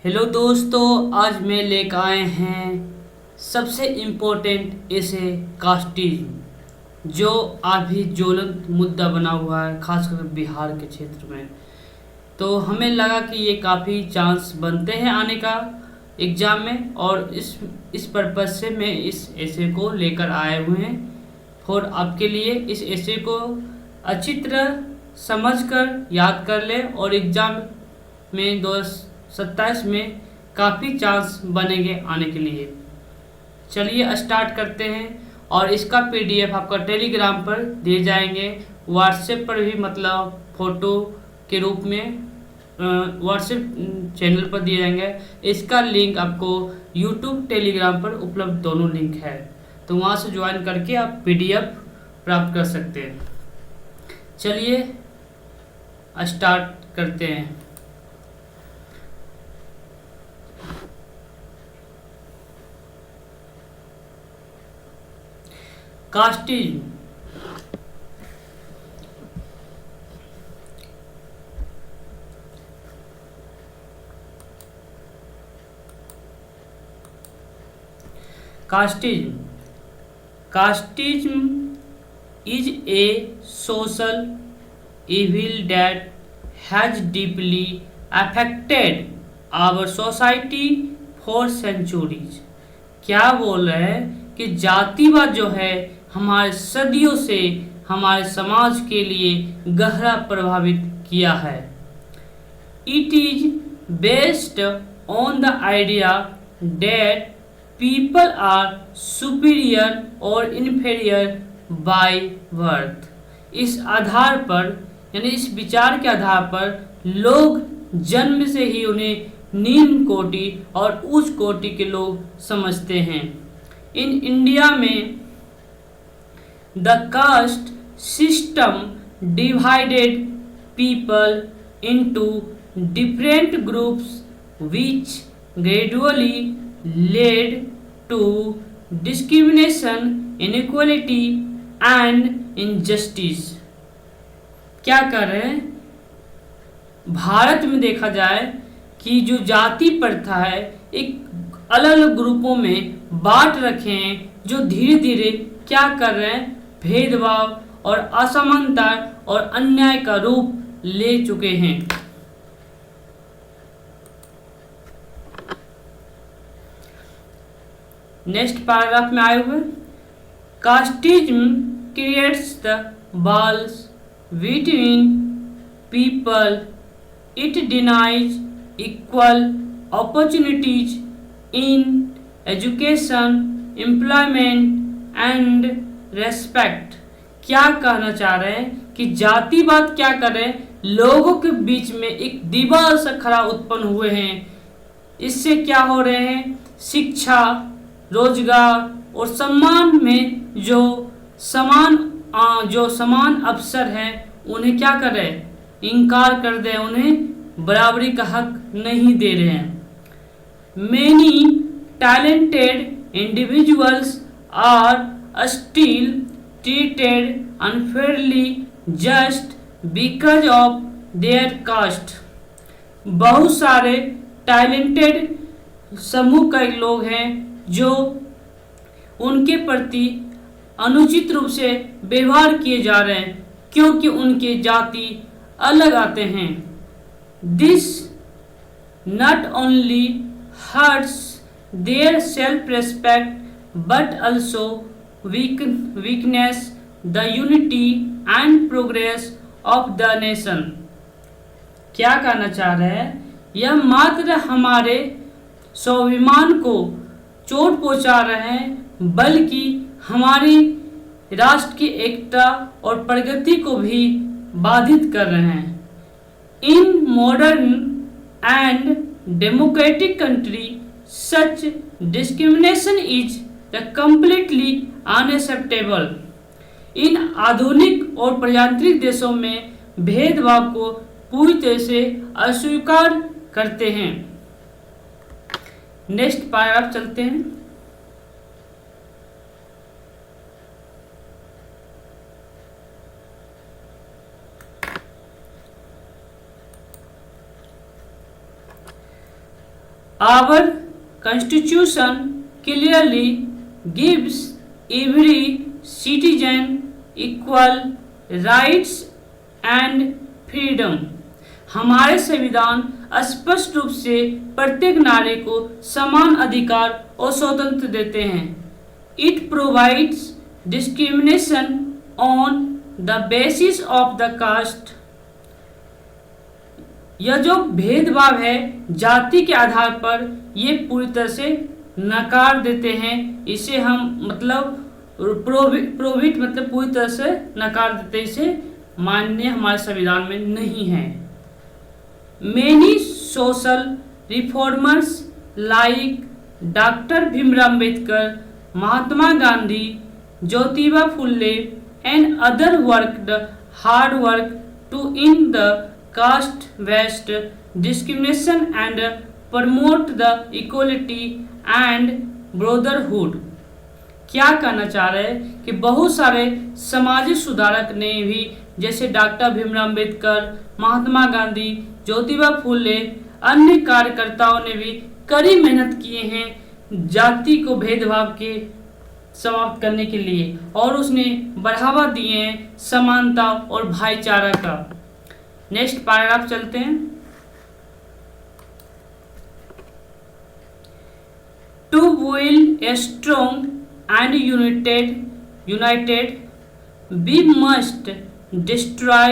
Hello दोस्तों, आज मैं लेकर आए हैं सबसे इम्पोर्टेंट ऐसे कास्टिज्म जो अभी ज्वलंत मुद्दा बना हुआ है, खासकर बिहार के क्षेत्र में। तो हमें लगा कि ये काफ़ी चांस बनते हैं आने का एग्ज़ाम में, और इस पर्पज़ से मैं इस ऐसे को लेकर आए हुए हैं और आपके लिए। इस ऐसे को अच्छी तरह समझकर याद कर लें और एग्ज़ाम में 2027 में काफ़ी चांस बनेंगे आने के लिए। चलिए स्टार्ट करते हैं। और इसका पीडीएफ आपका टेलीग्राम पर दिए जाएंगे, व्हाट्सएप पर भी, मतलब फ़ोटो के रूप में व्हाट्सएप चैनल पर दिए जाएंगे। इसका लिंक आपको यूट्यूब टेलीग्राम पर उपलब्ध, दोनों लिंक है, तो वहाँ से ज्वाइन करके आप पीडीएफ प्राप्त कर सकते हैं। चलिए स्टार्ट करते हैं। Casteism casteism casteism is a social evil that has deeply affected our society for centuries। क्या बोल रहे हैं कि जातिवाद जो है हमारे सदियों से हमारे समाज के लिए गहरा प्रभावित किया है। It is based on the idea that people are superior or inferior by birth। इस आधार पर, यानी इस विचार के आधार पर लोग जन्म से ही उन्हें निम्न कोटि और उच्च कोटि के लोग समझते हैं। इन इंडिया में the caste system divided people into different groups which gradually led to discrimination, inequality and injustice। क्या कर रहे हैं, भारत में देखा जाए कि जो जाति प्रथा है एक अलग अलग ग्रुपों में बांट रखे हैं, जो धीरे धीरे क्या कर रहे हैं, भेदभाव और असमानता और अन्याय का रूप ले चुके हैं। नेक्स्ट पैराग्राफ में आए हुए, casteism creates the walls between people, it denies equal opportunities in education, employment and respect. क्या कहना चाह रहे हैं कि जातिवाद क्या कर रहे हैं, लोगों के बीच में एक दीवार सा खड़ा उत्पन्न हुए हैं। इससे क्या हो रहे हैं, शिक्षा, रोजगार और सम्मान में जो समान अवसर है उन्हें क्या कर रहे हैं, इनकार कर दे, उन्हें बराबरी का हक नहीं दे रहे हैं। Many talented individuals are still treated unfairly just because of their caste। बहुत सारे टैलेंटेड समूह के लोग हैं जो उनके प्रति अनुचित रूप से व्यवहार किए जा रहे हैं क्योंकि उनके जाति अलग आते हैं। This not only hurts their self-respect but also weakness the unity and progress of the nation। क्या कहना चाह रहे हैं, यह मात्र हमारे स्वाभिमान को चोट पहुंचा रहे हैं बल्कि हमारी राष्ट्र की एकता और प्रगति को भी बाधित कर रहे हैं। In modern and democratic country such discrimination is the completely unacceptable. इन आधुनिक और प्रजातांत्रिक देशों में भेदभाव को पूरी तरह से अस्वीकार करते हैं। नेक्स्ट पैराग्राफ चलते हैं। Our constitution clearly gives every citizen equal rights and freedom. हमारे संविधान स्पष्ट रूप से प्रत्येक नागरिक को समान अधिकार और स्वतंत्र देते हैं. It provides discrimination on the basis of the caste. यह जो भेदभाव है जाति के आधार पर, ये पूरी तरह से नकार देते हैं. इसे हम मतलब प्रोहिबिट मतलब पूरी तरह से नकार देते हैं. इसे मान्य हमारे संविधान में नहीं है. Many social reformers like Dr. Bhimrao Ambedkar, Mahatma Gandhi, Jyotiba Phule and other worked hard work to end the caste-based discrimination and promote the equality and brotherhood. क्या कहना चाह रहे हैं कि बहुत सारे सामाजिक सुधारक ने भी, जैसे डॉक्टर भीमराव अंबेडकर, महात्मा गांधी, ज्योतिबा फूले, अन्य कार्यकर्ताओं ने भी कड़ी मेहनत किए हैं जाति को भेदभाव के समाप्त करने के लिए, और उसने बढ़ावा दिए हैं समानता और भाईचारा का. नेक्स्ट पैराग्राफ चलते हैं. To build a strong and united, we must destroy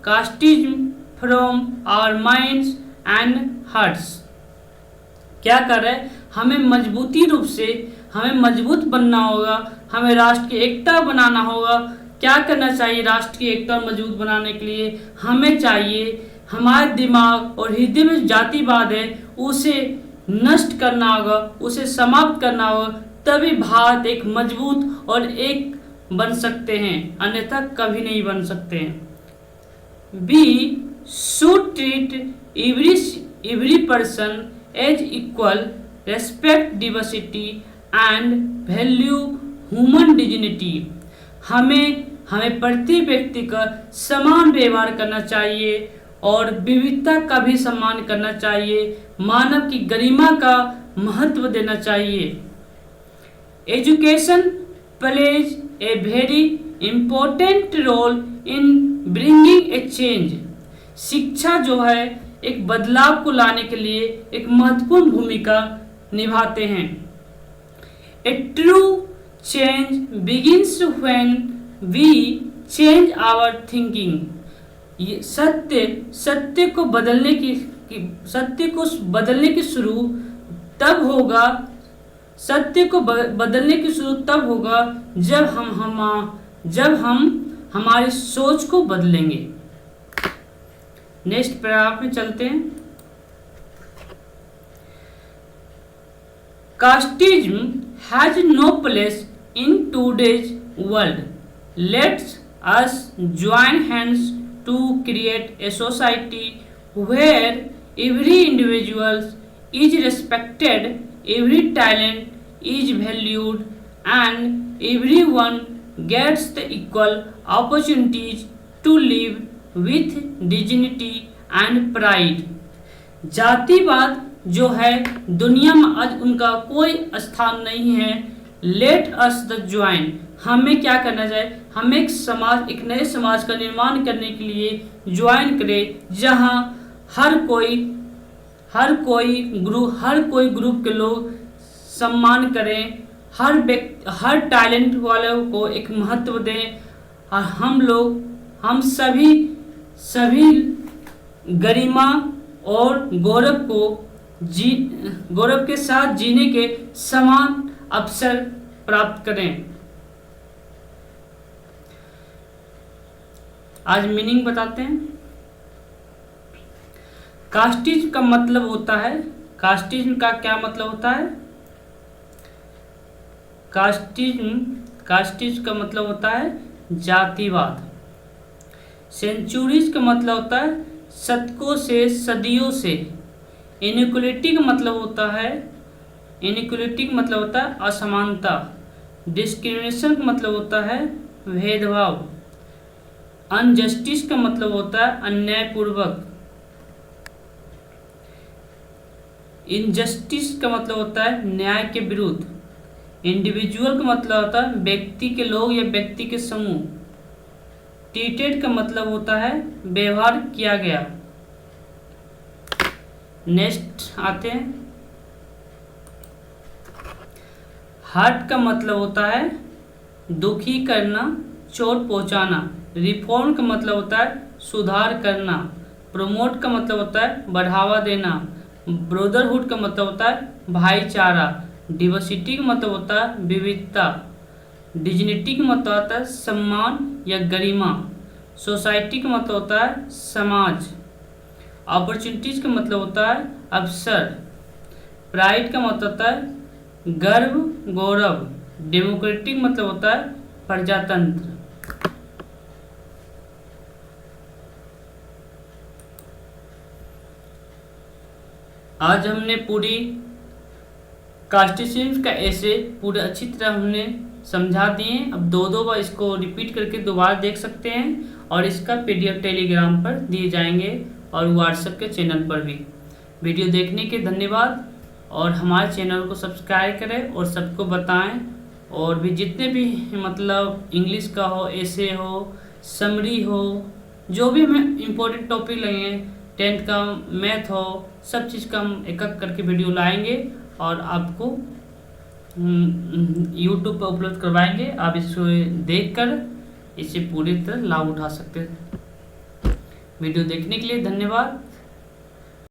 casteism from our minds and hearts. क्या कर रहे हैं? हमें मजबूती रूप से हमें मजबूत बनना होगा, हमें राष्ट्र की एकता बनाना होगा. क्या करना चाहिए राष्ट्र की एकता और मजबूत बनाने के लिए? हमें चाहिए हमारे दिमाग और हृदय में जो जातिवाद है उसे नष्ट करना होगा, उसे समाप्त करना होगा. तभी भारत एक मजबूत और एक बन सकते हैं, अन्यथा कभी नहीं बन सकते हैं. We should treat every person as equal, respect diversity and value human dignity. हमें प्रत्येक व्यक्ति का समान व्यवहार करना चाहिए और विविधता का भी सम्मान करना चाहिए. मानव की गरिमा का महत्व देना चाहिए. Education plays a very important role in bringing a change. शिक्षा जो है एक बदलाव को लाने के लिए एक महत्वपूर्ण भूमिका निभाते हैं. A true change begins when we change our thinking. ये सत्य को बदलने की शुरू तब होगा. सत्य को बदलने की शुरू तब होगा जब हम हमारी सोच को बदलेंगे. नेक्स्ट पैराग्राफ में चलते हैं. Casteism has no place in today's world. Let's us join hands to create a society where every individual is respected, every talent is valued and everyone gets the equal opportunities to live with dignity and pride. जातिवाद जो है दुनिया में आज उनका कोई स्थान नहीं है. Let us the join. हमें क्या करना चाहिए? हमें एक नए समाज का निर्माण करने के लिए ज्वाइन करें, जहां हर कोई ग्रुप के लोग सम्मान करें, हर टैलेंट वालों को एक महत्व दें, और हम सभी गरिमा और गौरव के साथ जीने के समान अवसर प्राप्त करें. आज मीनिंग बताते हैं. कास्टिज्म का मतलब होता है, कास्टिज्म का क्या मतलब होता है? कास्टिज्म का मतलब होता है जातिवाद. सेंचुरीज का मतलब होता है शतकों से, सदियों से. इनइक्वलिटी का मतलब होता है असमानता. डिस्क्रिमिनेशन का मतलब होता है भेदभाव. अनजस्टिस का मतलब होता है अन्यायपूर्वक. इनजस्टिस का मतलब होता है न्याय के विरुद्ध। इंडिविजुअल का मतलब होता है व्यक्ति के लोग या व्यक्ति के समूह। ट्रीटेड का मतलब होता है व्यवहार किया गया। नेक्स्ट आते हैं, हर्ट का मतलब होता है दुखी करना, चोट पहुंचाना। रिफॉर्म का मतलब होता है सुधार करना। प्रमोट का मतलब होता है बढ़ावा देना। ब्रदरहुड का मतलब होता है भाईचारा। डिवर्सिटी का मतलब होता है विविधता। डिग्निटी का मतलब होता है सम्मान या गरिमा। सोसाइटी का मतलब होता है समाज। अपॉर्चुनिटीज का मतलब होता है अवसर। प्राइड का मतलब होता है गर्व, गौरव। डेमोक्रेटिक मतलब होता है प्रजातंत्र। आज हमने पूरी कॉन्स्टिट्यूशन का ऐसे पूरे अच्छी तरह हमने समझा दिए। अब दो बार इसको रिपीट करके दोबारा देख सकते हैं और इसका पीडीएफ टेलीग्राम पर दिए जाएंगे और व्हाट्सएप के चैनल पर भी। वीडियो देखने के धन्यवाद और हमारे चैनल को सब्सक्राइब करें और सबको बताएं। और भी जितने भी मतलब इंग्लिश का हो, ऐसे हो, समरी हो, जो भी हमें इम्पोर्टेंट टॉपिक लगे, 10th का मैथ हो, सब चीज़ का हम एक एक करके वीडियो लाएंगे और आपको यूट्यूब पर उपलब्ध करवाएंगे। आप इसको देखकर इससे पूरी तरह लाभ उठा सकते हैं। वीडियो देखने के लिए धन्यवाद।